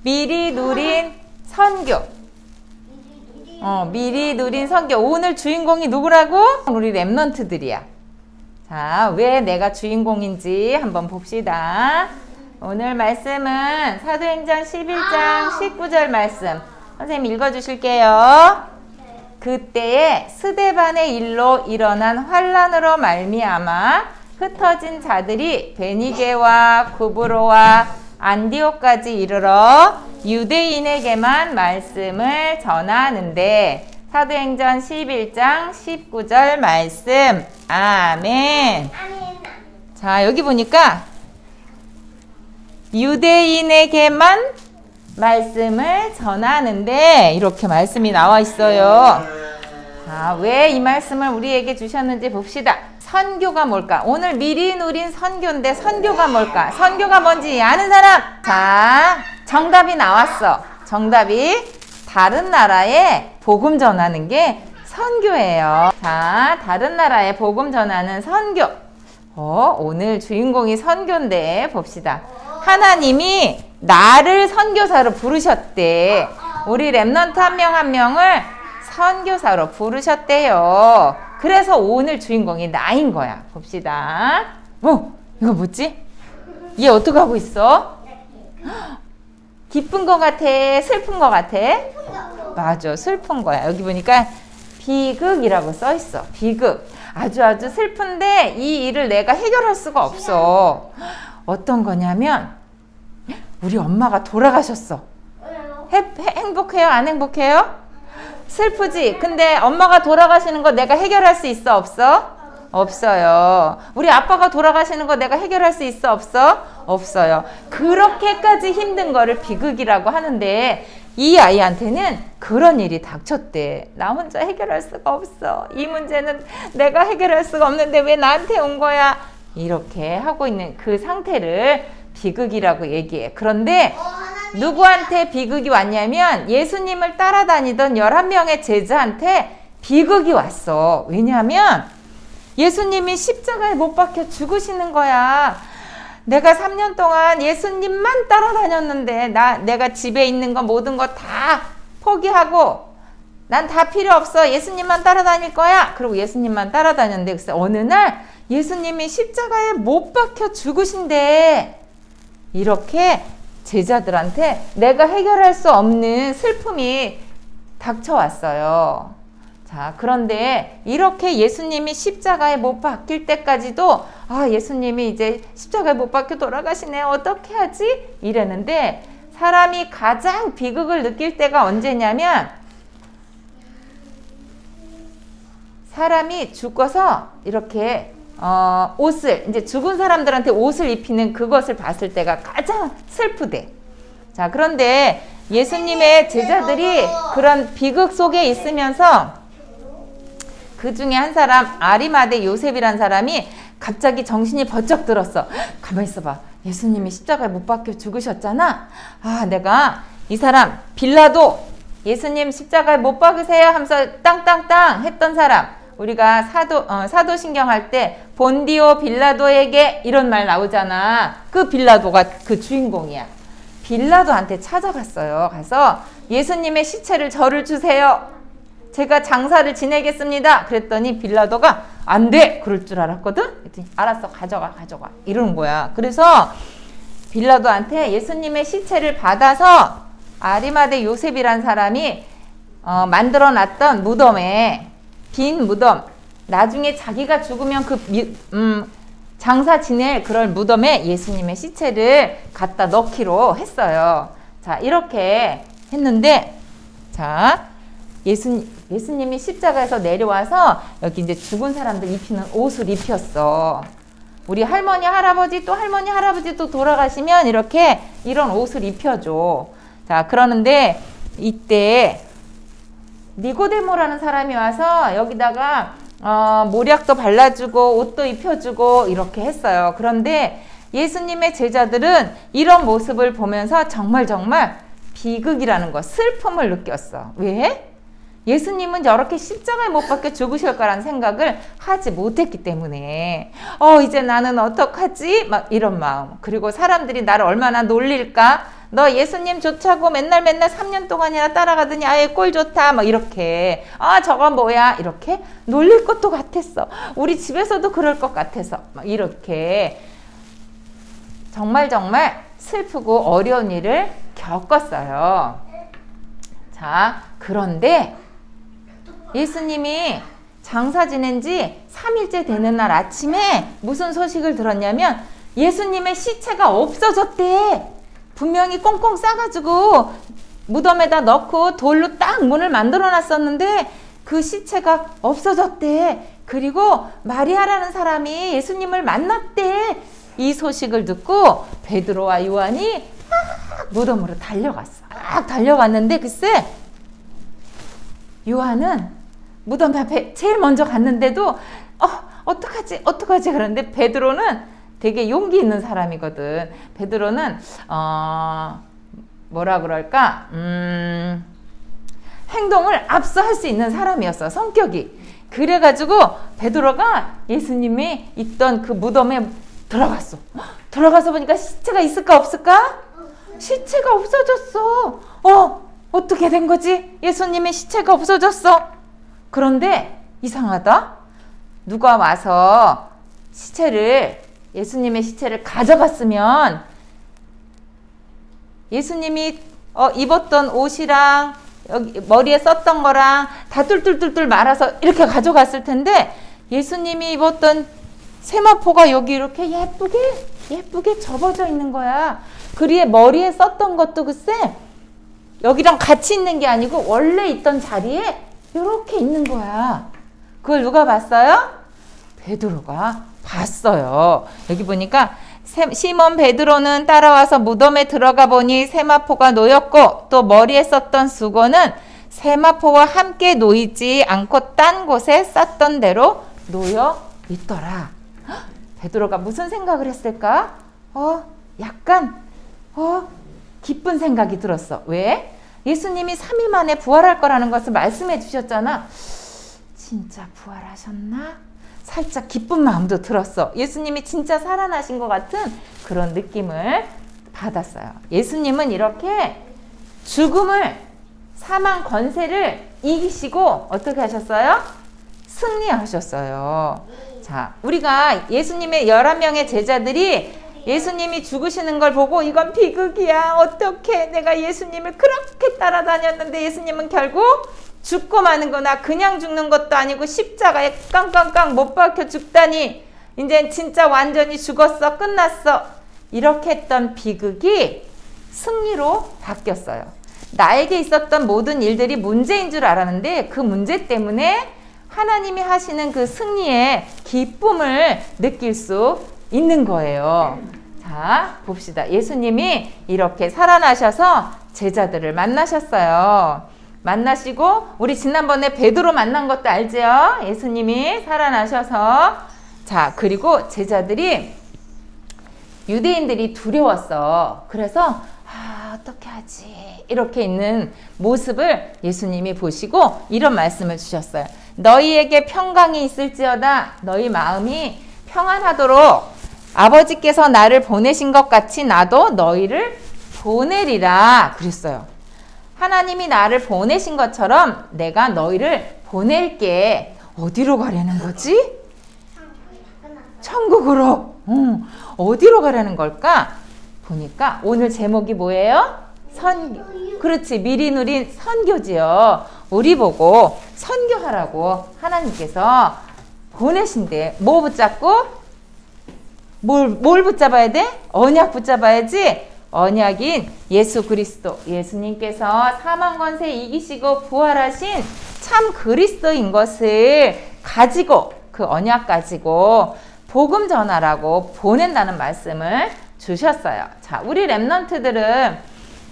미리 누린 선교. 미리 누린 선교. 오늘 주인공이 누구라고? 우리 랩넌트들이야. 자, 왜 내가 주인공인지 한번 봅시다. 오늘 말씀은 사도행전 11장 19절 말씀. 선생님 읽어주실게요. 그때에 스데반의 일로 일어난 환란으로 말미암아 흩어진 자들이 베니게와 구브로와 안디옥까지 이르러 유대인에게만 말씀을 전하는데 사도행전 11장 19절 말씀. 아멘. 자, 여기 보니까 유대인에게만 말씀을 전하는데 이렇게 말씀이 나와 있어요. 자, 왜 이 말씀을 우리에게 주셨는지 봅시다. 선교가 뭘까? 오늘 미리 누린 선교인데 선교가 뭘까? 선교가 뭔지 아는 사람? 자, 정답이 나왔어. 정답이 다른 나라에 복음 전하는 게 선교예요. 자, 다른 나라에 복음 전하는 선교. 오늘 주인공이 선교인데 봅시다. 하나님이 나를 선교사로 부르셨대. 우리 랩넌트 한 명 한 명을 선교사로 부르셨대요. 그래서 오늘 주인공이 나인 거야. 봅시다. 이거 뭐지? 얘 어떻게 하고 있어? 기쁜 거 같아? 슬픈 거 같아? 맞아, 슬픈 거야. 여기 보니까 비극이라고 써 있어. 비극. 아주 슬픈데 이 일을 내가 해결할 수가 없어. 어떤 거냐면 우리 엄마가 돌아가셨어. 행복해요? 안 행복해요? 슬프지? 근데 엄마가 돌아가시는 거 내가 해결할 수 있어? 없어? 없어요. 우리 아빠가 돌아가시는 거 내가 해결할 수 있어? 없어? 없어요. 그렇게까지 힘든 거를 비극이라고 하는데 이 아이한테는 그런 일이 닥쳤대. 나 혼자 해결할 수가 없어. 이 문제는 내가 해결할 수가 없는데 왜 나한테 온 거야? 이렇게 하고 있는 그 상태를 비극이라고 얘기해. 그런데 누구한테 비극이 왔냐면 예수님을 따라다니던 11명의 제자한테 비극이 왔어. 왜냐하면 예수님이 십자가에 못 박혀 죽으시는 거야. 내가 3년 동안 예수님만 따라다녔는데 내가 집에 있는 거 모든 거 다 포기하고 난 다 필요 없어. 예수님만 따라다닐 거야. 그리고 예수님만 따라다녔는데 그래서 어느 날 예수님이 십자가에 못 박혀 죽으신대. 이렇게 제자들한테 내가 해결할 수 없는 슬픔이 닥쳐왔어요. 자, 그런데 이렇게 예수님이 십자가에 못 박힐 때까지도 예수님이 이제 십자가에 못 박혀 돌아가시네. 어떻게 하지? 이랬는데 사람이 가장 비극을 느낄 때가 언제냐면 사람이 죽어서 이렇게 옷을 이제 죽은 사람들한테 옷을 입히는 그것을 봤을 때가 가장 슬프대. 자, 그런데 예수님의 제자들이 그런 비극 속에 있으면서 그 중에 한 사람 아리마대 요셉이란 사람이 갑자기 정신이 번쩍 들었어. 가만히 있어봐. 예수님이 십자가에 못 박혀 죽으셨잖아. 내가 이 사람 빌라도 예수님 십자가에 못 박으세요 하면서 땅땅땅 했던 사람. 우리가 사도신경 할 때 본디오 빌라도에게 이런 말 나오잖아. 그 빌라도가 그 주인공이야. 빌라도한테 찾아갔어요. 가서 예수님의 시체를 저를 주세요. 제가 장사를 지내겠습니다. 그랬더니 빌라도가 안 돼! 그럴 줄 알았거든? 그랬더니 알았어, 가져가 이러는 거야. 그래서 빌라도한테 예수님의 시체를 받아서 아리마대 요셉이란 사람이 만들어 놨던 무덤에 빈 무덤, 나중에 자기가 죽으면 장사 지낼 그럴 무덤에 예수님의 시체를 갖다 넣기로 했어요. 자, 이렇게 했는데, 자, 예수님이 십자가에서 내려와서 여기 이제 죽은 사람들 입히는 옷을 입혔어. 우리 할머니, 할아버지 또 돌아가시면 이렇게 이런 옷을 입혀줘. 자, 그러는데 이때 니고데모라는 사람이 와서 여기다가 모략도 발라주고 옷도 입혀주고 이렇게 했어요. 그런데 예수님의 제자들은 이런 모습을 보면서 정말 비극이라는 거, 슬픔을 느꼈어. 왜? 예수님은 저렇게 십자가에 못 박혀 죽으실 거라는 생각을 하지 못했기 때문에 이제 나는 어떡하지? 막 이런 마음. 그리고 사람들이 나를 얼마나 놀릴까? 너 예수님 좋다고 맨날 3년 동안이나 따라가더니 아예 꼴 좋다. 막 이렇게. 아, 저거 뭐야? 이렇게 놀릴 것도 같았어. 우리 집에서도 그럴 것 같아서. 막 이렇게. 정말 슬프고 어려운 일을 겪었어요. 자, 그런데 예수님이 장사 지낸 지 3일째 되는 날 아침에 무슨 소식을 들었냐면 예수님의 시체가 없어졌대. 분명히 꽁꽁 싸가지고 무덤에다 넣고 돌로 딱 문을 만들어 놨었는데 그 시체가 없어졌대. 그리고 마리아라는 사람이 예수님을 만났대. 이 소식을 듣고 베드로와 요한이 막 무덤으로 달려갔어. 막 달려갔는데 글쎄 요한은 무덤 앞에 제일 먼저 갔는데도 어떡하지 그러는데 베드로는 되게 용기 있는 사람이거든. 베드로는 뭐라 그럴까 행동을 앞서 할 수 있는 사람이었어. 성격이. 그래가지고 베드로가 예수님이 있던 그 무덤에 들어갔어. 들어가서 보니까 시체가 있을까 없을까? 시체가 없어졌어. 어떻게 된 거지? 예수님의 시체가 없어졌어. 그런데 이상하다. 누가 와서 예수님의 시체를 가져갔으면 예수님이 입었던 옷이랑 여기 머리에 썼던 거랑 다 뚫뚫뚫뚫 말아서 이렇게 가져갔을 텐데 예수님이 입었던 세마포가 여기 이렇게 예쁘게 접어져 있는 거야. 그리에 머리에 썼던 것도 글쎄 여기랑 같이 있는 게 아니고 원래 있던 자리에 이렇게 있는 거야. 그걸 누가 봤어요? 베드로가 봤어요. 여기 보니까 시몬 베드로는 따라와서 무덤에 들어가 보니 세마포가 놓였고 또 머리에 썼던 수건은 세마포와 함께 놓이지 않고 딴 곳에 쌌던 대로 놓여 있더라. 베드로가 무슨 생각을 했을까? 약간 기쁜 생각이 들었어. 왜? 예수님이 3일 만에 부활할 거라는 것을 말씀해 주셨잖아. 진짜 부활하셨나? 살짝 기쁜 마음도 들었어. 예수님이 진짜 살아나신 것 같은 그런 느낌을 받았어요. 예수님은 이렇게 죽음을, 사망 권세를 이기시고 어떻게 하셨어요? 승리하셨어요. 자, 우리가 예수님의 11명의 제자들이 예수님이 죽으시는 걸 보고 이건 비극이야. 어떡해. 내가 예수님을 그렇게 따라다녔는데 예수님은 결국 죽고 마는구나. 그냥 죽는 것도 아니고 십자가에 깡깡깡 못 박혀 죽다니. 이제 진짜 완전히 죽었어. 끝났어. 이렇게 했던 비극이 승리로 바뀌었어요. 나에게 있었던 모든 일들이 문제인 줄 알았는데 그 문제 때문에 하나님이 하시는 그 승리의 기쁨을 느낄 수 있는 거예요. 자, 봅시다. 예수님이 이렇게 살아나셔서 제자들을 만나셨어요. 만나시고 우리 지난번에 베드로 만난 것도 알죠? 예수님이 살아나셔서. 자, 그리고 제자들이 유대인들이 두려웠어. 그래서 어떻게 하지? 이렇게 있는 모습을 예수님이 보시고 이런 말씀을 주셨어요. 너희에게 평강이 있을지어다. 너희 마음이 평안하도록 아버지께서 나를 보내신 것 같이 나도 너희를 보내리라 그랬어요. 하나님이 나를 보내신 것처럼 내가 너희를 보낼게. 어디로 가려는 거지? 천국으로. 어디로 가려는 걸까? 보니까 오늘 제목이 뭐예요? 선교. 그렇지. 미리 누린 선교지요. 우리 보고 선교하라고 하나님께서 보내신대. 뭐 붙잡고? 뭘 붙잡아야 돼? 언약 붙잡아야지. 언약인 예수 그리스도. 예수님께서 사망 권세 이기시고 부활하신 참 그리스도인 것을 가지고 그 언약 가지고 복음 전하라고 보낸다는 말씀을 주셨어요. 자, 우리 랩런트들은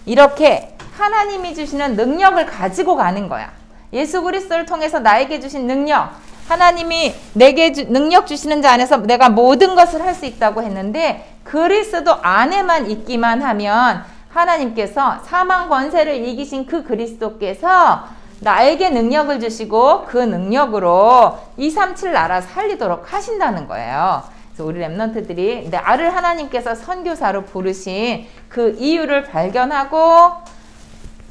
이렇게 하나님이 주시는 능력을 가지고 가는 거야. 예수 그리스도를 통해서 나에게 주신 능력, 하나님이 내게 능력 주시는 자 안에서 내가 모든 것을 할 수 있다고 했는데 그리스도 안에만 있기만 하면 하나님께서 사망 권세를 이기신 그 그리스도께서 나에게 능력을 주시고 그 능력으로 237 나라 살리도록 하신다는 거예요. 그래서 우리 렘넌트들이 나를 하나님께서 선교사로 부르신 그 이유를 발견하고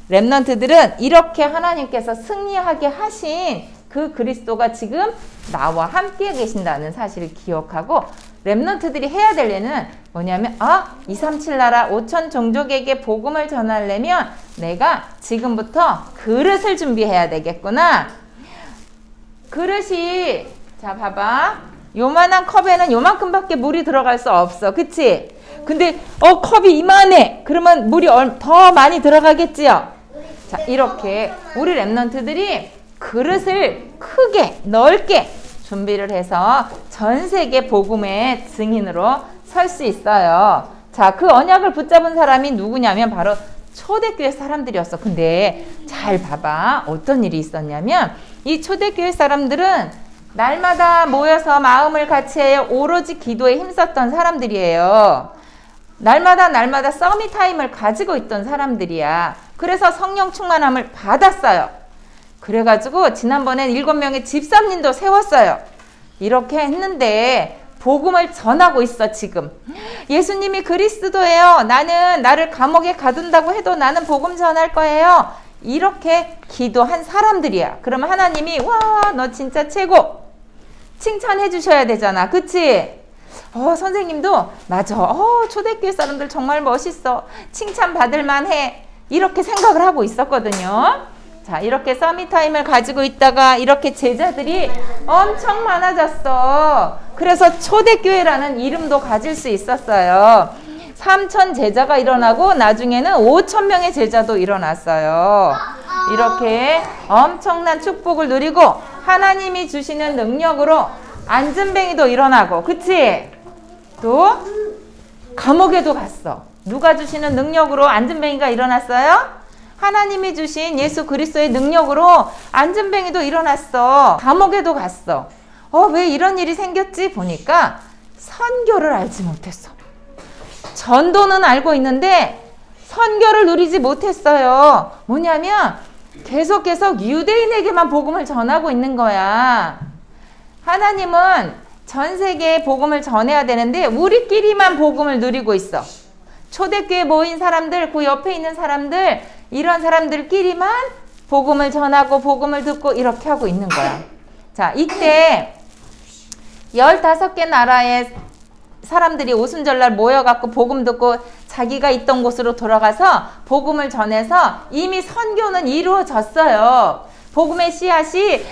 렘넌트들은 이렇게 하나님께서 승리하게 하신 그 그리스도가 지금 나와 함께 계신다는 사실을 기억하고 렘넌트들이 해야 될 일은 뭐냐면 237 나라 5천 종족에게 복음을 전하려면 내가 지금부터 그릇을 준비해야 되겠구나. 그릇이 자 봐봐. 요만한 컵에는 요만큼밖에 물이 들어갈 수 없어. 그치? 근데 컵이 이만해. 그러면 물이 더 많이 들어가겠지요? 자, 이렇게 우리 렘넌트들이 그릇을 크게 넓게 준비를 해서 전 세계 복음의 증인으로 설 수 있어요. 자, 그 언약을 붙잡은 사람이 누구냐면 바로 초대교회 사람들이었어. 근데 잘 봐봐. 어떤 일이 있었냐면 이 초대교회 사람들은 날마다 모여서 마음을 같이해 오로지 기도에 힘썼던 사람들이에요. 날마다 서밋 타임을 가지고 있던 사람들이야. 그래서 성령 충만함을 받았어요. 그래가지고 지난번엔 7명의 집사님도 세웠어요. 이렇게 했는데 복음을 전하고 있어 지금. 예수님이 그리스도예요. 나를 감옥에 가둔다고 해도 나는 복음 전할 거예요. 이렇게 기도한 사람들이야. 그러면 하나님이 와, 너 진짜 최고 칭찬해 주셔야 되잖아. 그치? 선생님도 맞아. 초대교회 사람들 정말 멋있어. 칭찬받을 만해. 이렇게 생각을 하고 있었거든요. 자, 이렇게 서밋타임을 가지고 있다가 이렇게 제자들이 엄청 많아졌어. 그래서 초대교회라는 이름도 가질 수 있었어요. 3,000 제자가 일어나고 나중에는 5,000명의 제자도 일어났어요. 이렇게 엄청난 축복을 누리고 하나님이 주시는 능력으로 안전뱅이도 일어나고, 그치? 또 감옥에도 갔어. 누가 주시는 능력으로 안전뱅이가 일어났어요? 하나님이 주신 예수 그리스도의 능력으로 안전뱅이도 일어났어. 감옥에도 갔어. 왜 이런 일이 생겼지? 보니까 선교를 알지 못했어. 전도는 알고 있는데 선교를 누리지 못했어요. 뭐냐면 계속 유대인에게만 복음을 전하고 있는 거야. 하나님은 전 세계에 복음을 전해야 되는데 우리끼리만 복음을 누리고 있어. 초대교회 모인 사람들, 그 옆에 있는 사람들, 이런 사람들끼리만 복음을 전하고 복음을 듣고 이렇게 하고 있는 거야. 자, 이때 15개 나라의 사람들이 오순절날 모여갖고 복음 듣고 자기가 있던 곳으로 돌아가서 복음을 전해서 이미 선교는 이루어졌어요. 복음의 씨앗이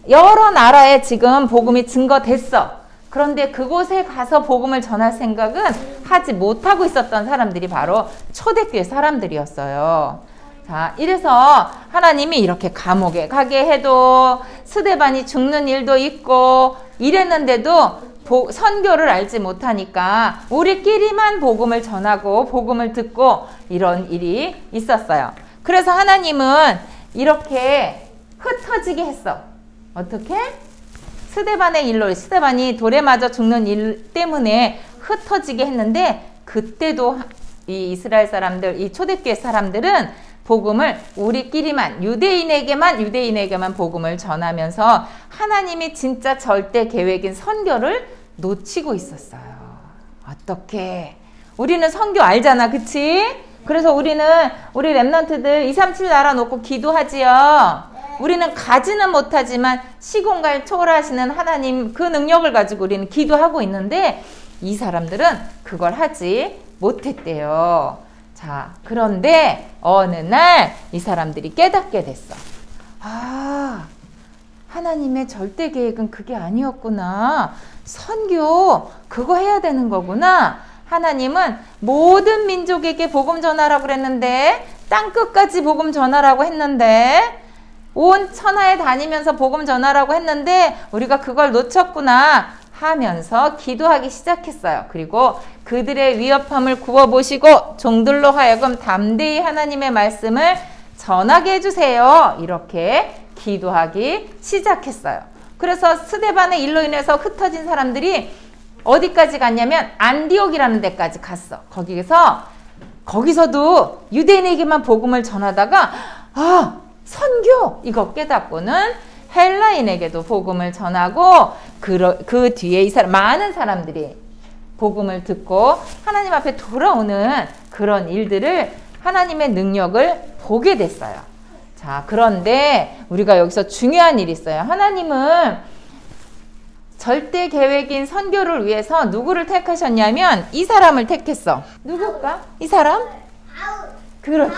여러 나라에 지금 복음이 증거됐어. 그런데 그곳에 가서 복음을 전할 생각은 하지 못하고 있었던 사람들이 바로 초대교회 사람들이었어요. 자, 이래서 하나님이 이렇게 감옥에 가게 해도 스데반이 죽는 일도 있고 이랬는데도 선교를 알지 못하니까 우리끼리만 복음을 전하고 복음을 듣고 이런 일이 있었어요. 그래서 하나님은 이렇게 흩어지게 했어. 어떻게? 스데반의 일로, 스데반이 돌에 맞아 죽는 일 때문에 흩어지게 했는데 그때도 이 이스라엘 사람들, 이 초대교회 사람들은 복음을 우리끼리만 유대인에게만 복음을 전하면서 하나님이 진짜 절대 계획인 선교를 놓치고 있었어요. 어떻게? 우리는 선교 알잖아, 그치? 그래서 우리 렘넌트들 237 나라 놓고 기도하지요. 우리는 가지는 못하지만 시공간을 초월하시는 하나님 그 능력을 가지고 우리는 기도하고 있는데 이 사람들은 그걸 하지 못했대요. 자, 그런데 어느 날 이 사람들이 깨닫게 됐어. 하나님의 절대 계획은 그게 아니었구나. 선교 그거 해야 되는 거구나. 하나님은 모든 민족에게 복음 전하라고 그랬는데 땅끝까지 복음 전하라고 했는데 온 천하에 다니면서 복음 전하라고 했는데 우리가 그걸 놓쳤구나 하면서 기도하기 시작했어요. 그리고 그들의 위협함을 구워보시고 종들로 하여금 담대히 하나님의 말씀을 전하게 해주세요. 이렇게 기도하기 시작했어요. 그래서 스데반의 일로 인해서 흩어진 사람들이 어디까지 갔냐면 안디옥이라는 데까지 갔어. 거기서도 유대인에게만 복음을 전하다가 선교 이거 깨닫고는 헬라인에게도 복음을 전하고 그 뒤에 이 사람 많은 사람들이 복음을 듣고 하나님 앞에 돌아오는 그런 일들을 하나님의 능력을 보게 됐어요. 자, 그런데 우리가 여기서 중요한 일이 있어요. 하나님은 절대 계획인 선교를 위해서 누구를 택하셨냐면 이 사람을 택했어. 누굴까? 이 사람? 그렇지.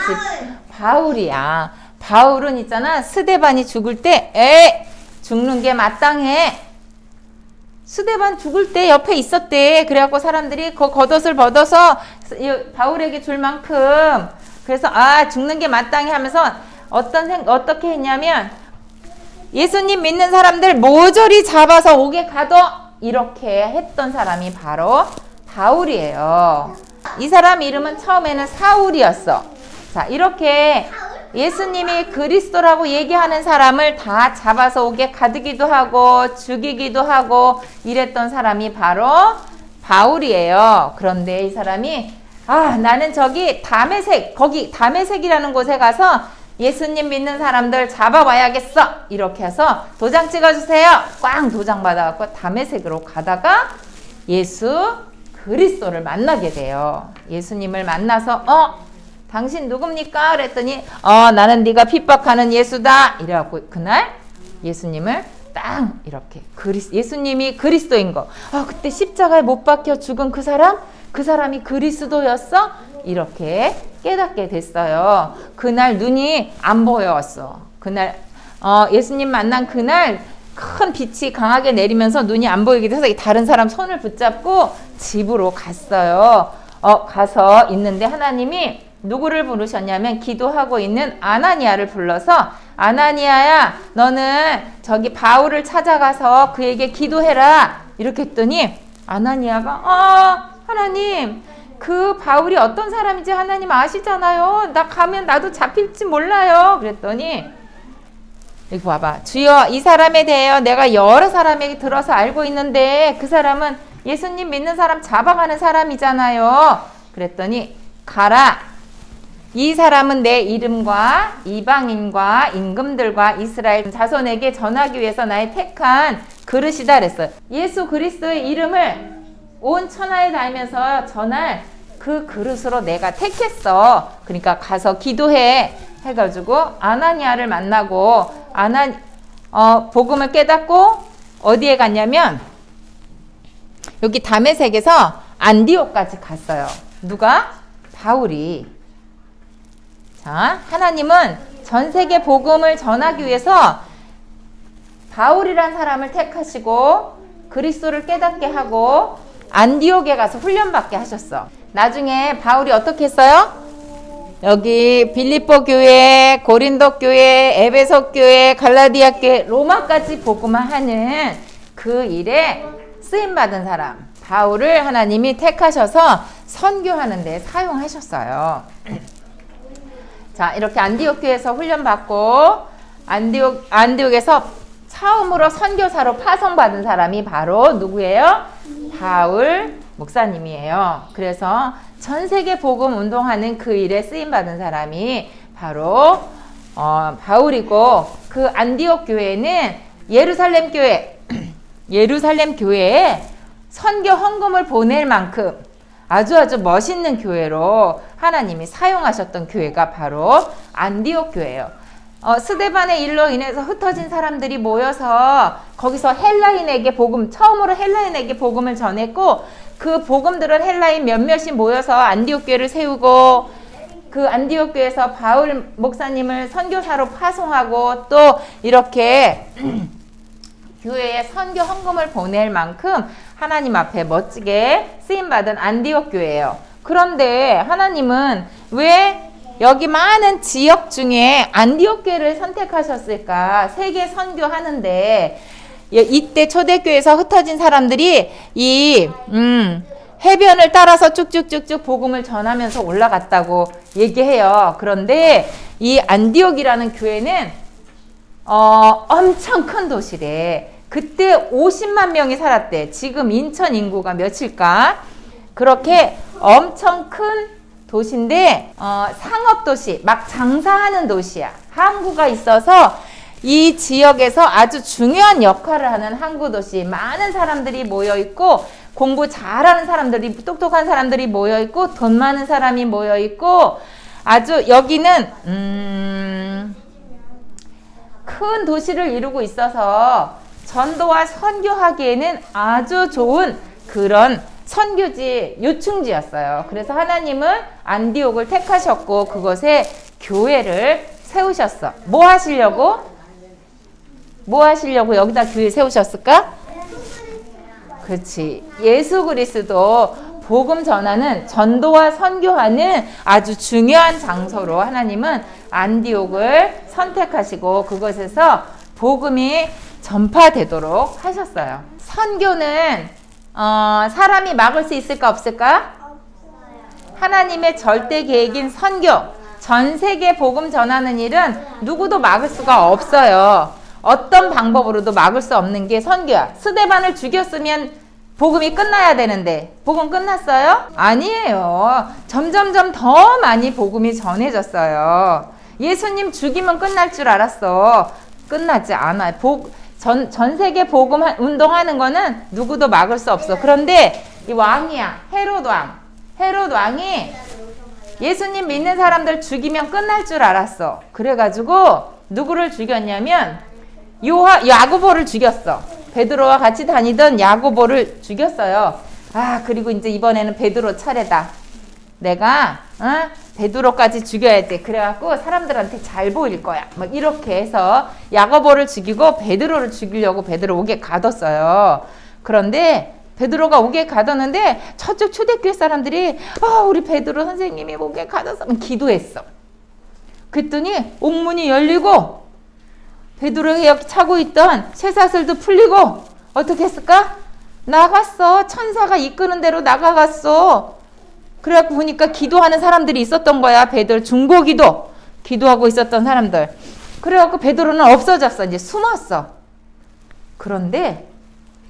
바울이야. 바울은 있잖아. 스데반이 죽을 때 죽는 게 마땅해. 스데반 죽을 때 옆에 있었대. 그래갖고 사람들이 그 겉옷을 벗어서 바울에게 줄 만큼 그래서 죽는 게 마땅해 하면서 어떻게 했냐면 예수님 믿는 사람들 모조리 잡아서 옥에 가둬 이렇게 했던 사람이 바로 바울이에요. 이 사람 이름은 처음에는 사울이었어. 자, 이렇게 예수님이 그리스도라고 얘기하는 사람을 다 잡아서 옥에 가두기도 하고 죽이기도 하고 이랬던 사람이 바로 바울이에요. 그런데 이 사람이 나는 저기 다메섹이라는 곳에 가서 예수님 믿는 사람들 잡아와야겠어. 이렇게 해서 도장 찍어주세요. 꽝 도장 받아갖고 다메섹으로 가다가 예수 그리스도를 만나게 돼요. 예수님을 만나서 당신 누굽니까? 그랬더니 나는 네가 핍박하는 예수다. 이래갖고 그날 예수님을 딱 이렇게 예수님이 그리스도인 거. 그때 십자가에 못 박혀 죽은 그 사람이 그리스도였어? 이렇게 깨닫게 됐어요. 그날 눈이 안 보였어. 그날 예수님 만난 그날 큰 빛이 강하게 내리면서 눈이 안 보이게 돼서 다른 사람 손을 붙잡고 집으로 갔어요. 가서 있는데 하나님이 누구를 부르셨냐면 기도하고 있는 아나니아를 불러서 아나니아야 너는 저기 바울을 찾아가서 그에게 기도해라 이렇게 했더니 아나니아가 하나님 그 바울이 어떤 사람인지 하나님 아시잖아요. 나 가면 나도 잡힐지 몰라요. 그랬더니 여기 봐봐. 주여 이 사람에 대하여 내가 여러 사람에게 들어서 알고 있는데 그 사람은 예수님 믿는 사람 잡아가는 사람이잖아요. 그랬더니 가라. 이 사람은 내 이름과 이방인과 임금들과 이스라엘 자손에게 전하기 위해서 나의 택한 그릇이다 그랬어요. 예수 그리스도의 이름을 온 천하에 다니면서 전할 그 그릇으로 내가 택했어. 그러니까 가서 기도해 해가지고 아나니아를 만나고 복음을 깨닫고 어디에 갔냐면 여기 다메섹에서 안디옥까지 갔어요. 누가? 바울이. 자, 하나님은 전 세계 복음을 전하기 위해서 바울이란 사람을 택하시고 그리스도를 깨닫게 하고 안디옥에 가서 훈련받게 하셨어. 나중에 바울이 어떻게 했어요? 여기 빌립보 교회, 고린도 교회, 에베소 교회, 갈라디아 교회, 로마까지 복음화하는 그 일에 쓰임받은 사람 바울을 하나님이 택하셔서 선교하는 데 사용하셨어요. 자, 이렇게 안디옥 교회에서 훈련받고 안디옥에서 처음으로 선교사로 파송받은 사람이 바로 누구예요? 바울 목사님이에요. 그래서 전 세계 복음 운동하는 그 일에 쓰임받은 사람이 바로 바울이고 그 안디옥 교회는 예루살렘 교회에 선교 헌금을 보낼 만큼 아주 멋있는 교회로 하나님이 사용하셨던 교회가 바로 안디옥 교회예요. 스데반의 일로 인해서 흩어진 사람들이 모여서 거기서 처음으로 헬라인에게 복음을 전했고 그 복음들은 헬라인 몇몇이 모여서 안디옥 교회를 세우고 그 안디옥 교회에서 바울 목사님을 선교사로 파송하고 또 이렇게 교회에 선교 헌금을 보낼 만큼 하나님 앞에 멋지게 쓰임받은 안디옥 교회예요. 그런데 하나님은 왜 여기 많은 지역 중에 안디옥 교회를 선택하셨을까? 세계 선교하는데 이때 초대교회에서 흩어진 사람들이 이 해변을 따라서 쭉쭉쭉쭉 복음을 전하면서 올라갔다고 얘기해요. 그런데 이 안디옥이라는 교회는 엄청 큰 도시래. 그때 50만 명이 살았대. 지금 인천 인구가 몇일까? 그렇게 엄청 큰 도시인데 상업도시, 막 장사하는 도시야. 항구가 있어서 이 지역에서 아주 중요한 역할을 하는 항구 도시, 많은 사람들이 모여 있고 공부 잘하는 사람들이, 똑똑한 사람들이 모여 있고 돈 많은 사람이 모여 있고 아주 여기는 큰 도시를 이루고 있어서 전도와 선교하기에는 아주 좋은 그런 선교지, 요충지였어요. 그래서 하나님은 안디옥을 택하셨고 그곳에 교회를 세우셨어. 뭐 하시려고? 뭐 하시려고 여기다 교회 세우셨을까? 그렇지. 예수 그리스도 복음 전하는, 전도와 선교하는 아주 중요한 장소로 하나님은 안디옥을 선택하시고 그곳에서 복음이 전파되도록 하셨어요. 선교는 사람이 막을 수 있을까 없을까? 하나님의 절대 계획인 선교, 전 세계 복음 전하는 일은 누구도 막을 수가 없어요. 어떤 방법으로도 막을 수 없는 게 선교야. 스데반을 죽였으면 복음이 끝나야 되는데 복음 끝났어요? 아니에요. 점점점 더 많이 복음이 전해졌어요. 예수님 죽이면 끝날 줄 알았어. 끝나지 않아요. 전 세계 복음 운동하는 거는 누구도 막을 수 없어. 그런데 이 왕이야. 헤롯 왕. 헤롯 왕이 예수님 믿는 사람들 죽이면 끝날 줄 알았어. 그래가지고 누구를 죽였냐면 야고보를 죽였어. 베드로와 같이 다니던 야고보를 죽였어요. 그리고 이제 이번에는 베드로 차례다. 내가 베드로까지 죽여야 돼. 그래갖고 사람들한테 잘 보일 거야. 막 이렇게 해서 야고보를 죽이고 베드로를 죽이려고 베드로 옥에 가뒀어요. 그런데 베드로가 옥에 가뒀는데 저쪽 초대교회 사람들이 우리 베드로 선생님이 옥에 가뒀어. 기도했어. 그랬더니 옥문이 열리고 베드로가 여기 차고 있던 쇠사슬도 풀리고 어떻게 했을까? 나갔어. 천사가 이끄는 대로 나가갔어. 그래갖고 보니까 기도하는 사람들이 있었던 거야. 베드로 중보기도 기도하고 있었던 사람들. 그래갖고 베드로는 없어졌어. 이제 숨었어. 그런데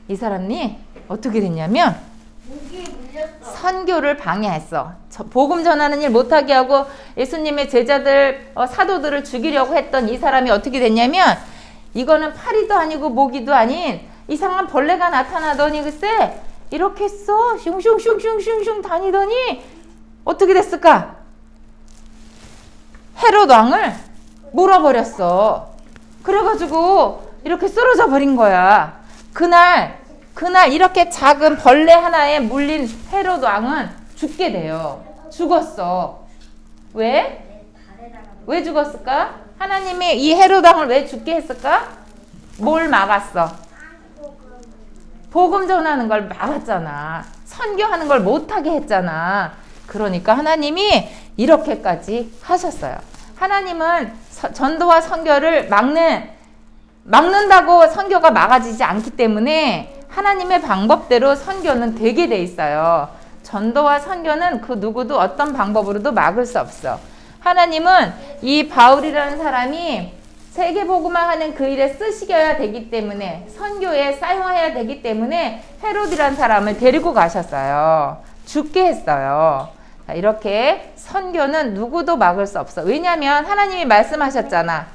이 사람이 어떻게 됐냐면 선교를 방해했어. 복음 전하는 일 못하게 하고 예수님의 제자들, 사도들을 죽이려고 했던 이 사람이 어떻게 됐냐면 이거는 파리도 아니고 모기도 아닌 이상한 벌레가 나타나더니 글쎄 이렇게 했어. 슝슝슝슝슝슝 다니더니 어떻게 됐을까? 헤롯 왕을 물어버렸어. 그래가지고 이렇게 쓰러져 버린 거야. 그날 이렇게 작은 벌레 하나에 물린 헤롯 왕은 죽게 돼요. 죽었어. 왜? 왜 죽었을까? 하나님이 이 헤롯 왕을 왜 죽게 했을까? 뭘 막았어? 복음 전하는 걸 막았잖아. 선교하는 걸 못하게 했잖아. 그러니까 하나님이 이렇게까지 하셨어요. 하나님은 전도와 선교를 막는다고 선교가 막아지지 않기 때문에 하나님의 방법대로 선교는 되게 돼 있어요. 전도와 선교는 그 누구도 어떤 방법으로도 막을 수 없어. 하나님은 이 바울이라는 사람이 세계복음화하는 그 일에 쓰시겨야 되기 때문에 선교에 사용해야 되기 때문에 헤롯이라는 사람을 데리고 가셨어요. 죽게 했어요. 이렇게 선교는 누구도 막을 수 없어. 왜냐하면 하나님이 말씀하셨잖아.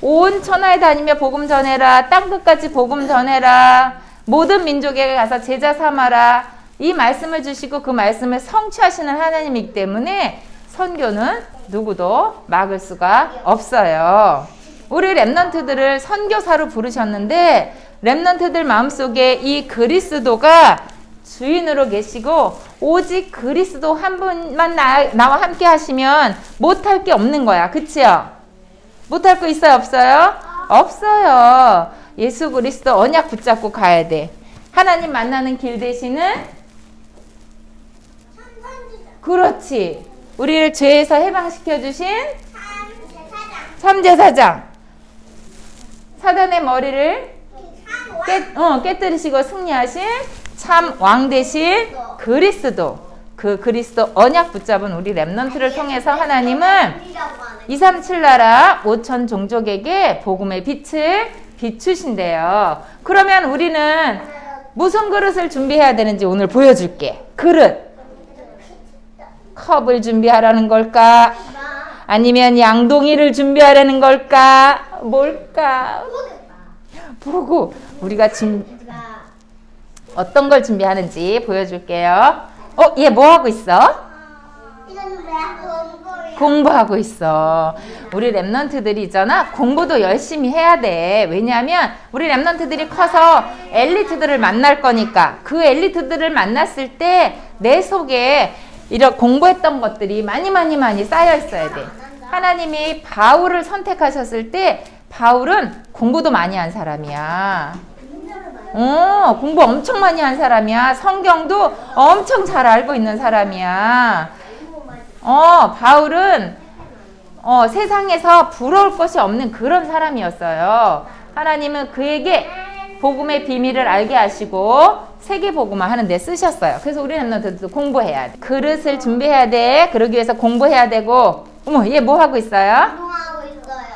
온 천하에 다니며 복음 전해라. 땅끝까지 복음 전해라. 모든 민족에게 가서 제자 삼아라. 이 말씀을 주시고 그 말씀을 성취하시는 하나님이기 때문에 선교는 누구도 막을 수가 없어요. 우리 렘넌트들을 선교사로 부르셨는데 렘넌트들 마음속에 이 그리스도가 주인으로 계시고 오직 그리스도 한 분만 나와 함께 하시면 못할 게 없는 거야. 그치요? 못할 거 있어요? 없어요? 없어요. 예수 그리스도 언약 붙잡고 가야 돼. 하나님 만나는 길 대신은 그렇지. 우리를 죄에서 해방시켜 주신 참제사장. 사단의 머리를 깨뜨리시고 승리하신 참 왕 대신 그리스도. 그 그리스도 언약 붙잡은 우리 렘넌트를 통해서 하나님은 237 나라 5천 종족에게 복음의 빛을 비추신대요. 그러면 우리는 무슨 그릇을 준비해야 되는지 오늘 보여줄게. 그릇. 컵을 준비하라는 걸까? 아니면 양동이를 준비하려는 걸까? 뭘까? 보고 우리가 어떤 걸 준비하는지 보여줄게요. 얘 뭐 하고 있어? 공부하고 있어. 우리 랩런트들이 있잖아. 공부도 열심히 해야 돼. 왜냐하면 우리 랩런트들이 커서 엘리트들을 만날 거니까 그 엘리트들을 만났을 때 내 속에 이런 공부했던 것들이 많이 쌓여 있어야 돼. 하나님이 바울을 선택하셨을 때 바울은 공부도 많이 한 사람이야. 공부 엄청 많이 한 사람이야. 성경도 엄청 잘 알고 있는 사람이야. 바울은 세상에서 부러울 것이 없는 그런 사람이었어요. 하나님은 그에게 복음의 비밀을 알게 하시고 세계복음화 하는 데 쓰셨어요. 그래서 우리 랩런트들도 공부해야 돼. 그릇을 준비해야 돼. 그러기 위해서 공부해야 되고. 얘 뭐 하고 있어요? 운동하고 있어요.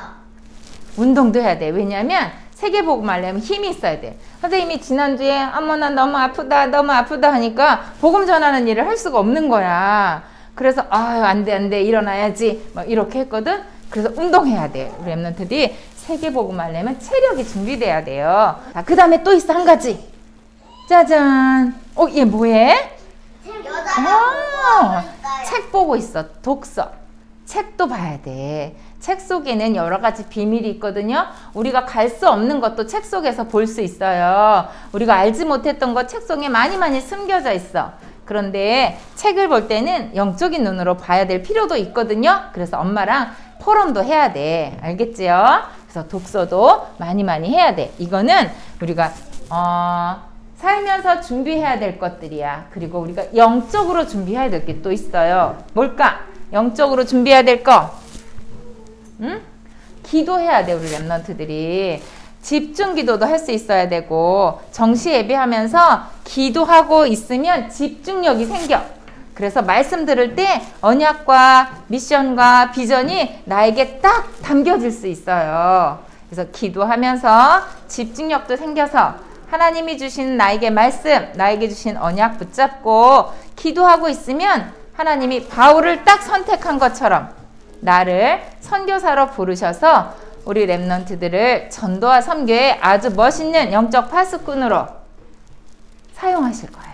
운동도 해야 돼. 왜냐면 세계복음화 하려면 힘이 있어야 돼. 선생님이 지난주에 나 너무 아프다 하니까 복음 전하는 일을 할 수가 없는 거야. 그래서 안 돼 일어나야지 막 이렇게 했거든. 그래서 운동해야 돼. 우리 랩런트들이 세계복음 하려면 체력이 준비돼야 돼요. 자, 그 다음에 또 있어 한 가지. 짜잔. 얘 뭐해? 책 보고 있어. 독서. 책도 봐야 돼. 책 속에는 여러 가지 비밀이 있거든요. 우리가 갈 수 없는 것도 책 속에서 볼 수 있어요. 우리가 알지 못했던 것 책 속에 많이 숨겨져 있어. 그런데 책을 볼 때는 영적인 눈으로 봐야 될 필요도 있거든요. 그래서 엄마랑 포럼도 해야 돼. 알겠지요? 그래서 독서도 많이 해야 돼. 이거는 우리가 살면서 준비해야 될 것들이야. 그리고 우리가 영적으로 준비해야 될 게 또 있어요. 뭘까? 영적으로 준비해야 될 거. 응? 기도해야 돼. 우리 랩런트들이. 집중 기도도 할 수 있어야 되고 정시 예배하면서 기도하고 있으면 집중력이 생겨. 그래서 말씀 들을 때 언약과 미션과 비전이 나에게 딱 담겨질 수 있어요. 그래서 기도하면서 집중력도 생겨서 하나님이 주신 나에게 말씀, 나에게 주신 언약 붙잡고 기도하고 있으면 하나님이 바울을 딱 선택한 것처럼 나를 선교사로 부르셔서 우리 랩런트들을 전도와 선교에 아주 멋있는 영적 파수꾼으로 사용하실 거예요.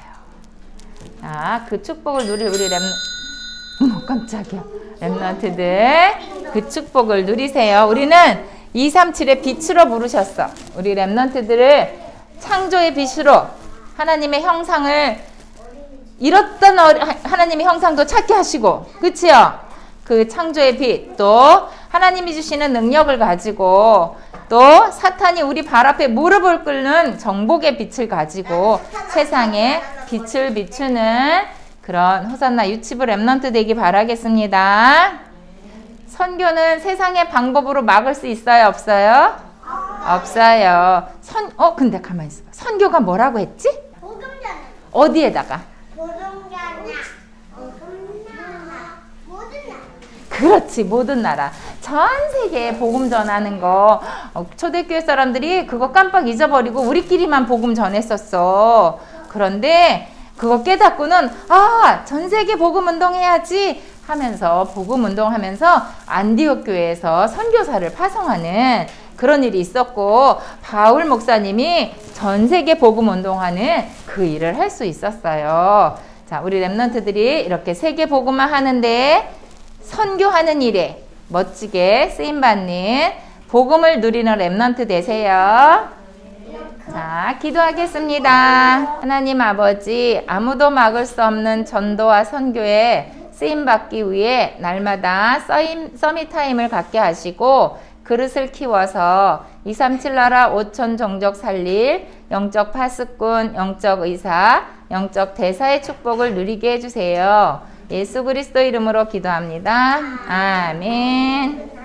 자, 그 축복을 누릴 우리 깜짝이야. 랩런트들 그 축복을 누리세요. 우리는 237의 빛으로 부르셨어. 우리 랩런트들을 창조의 빛으로 하나님의 형상을 잃었던 하나님의 형상도 찾게 하시고, 그치요? 그 창조의 빛, 또 하나님이 주시는 능력을 가지고, 또 사탄이 우리 발 앞에 무릎을 꿇는 정복의 빛을 가지고 세상에 빛을 비추는 그런 호산나 유치부 랩런트 되기 바라겠습니다. 선교는 세상의 방법으로 막을 수 있어요, 없어요? 없어요. 근데 가만히 있어. 선교가 뭐라고 했지? 어디에다가? 그렇지, 모든 나라. 전 세계에 복음 전하는 거. 초대교회 사람들이 그거 깜빡 잊어버리고 우리끼리만 복음 전했었어. 그런데 그거 깨닫고는 전 세계 복음 운동해야지 하면서 복음 운동하면서 안디옥 교회에서 선교사를 파송하는 그런 일이 있었고, 바울 목사님이 전 세계 복음 운동하는 그 일을 할 수 있었어요. 자, 우리 랩런트들이 이렇게 세계 복음화 하는데 선교하는 일에 멋지게 쓰임받는 복음을 누리는 랩런트 되세요. 자, 기도하겠습니다. 하나님 아버지, 아무도 막을 수 없는 전도와 선교에 쓰임받기 위해 날마다 서밋 타임을 갖게 하시고 그릇을 키워서 237 나라 5천 종족 살릴 영적 파수꾼, 영적 의사, 영적 대사의 축복을 누리게 해주세요. 예수 그리스도 이름으로 기도합니다. 아멘.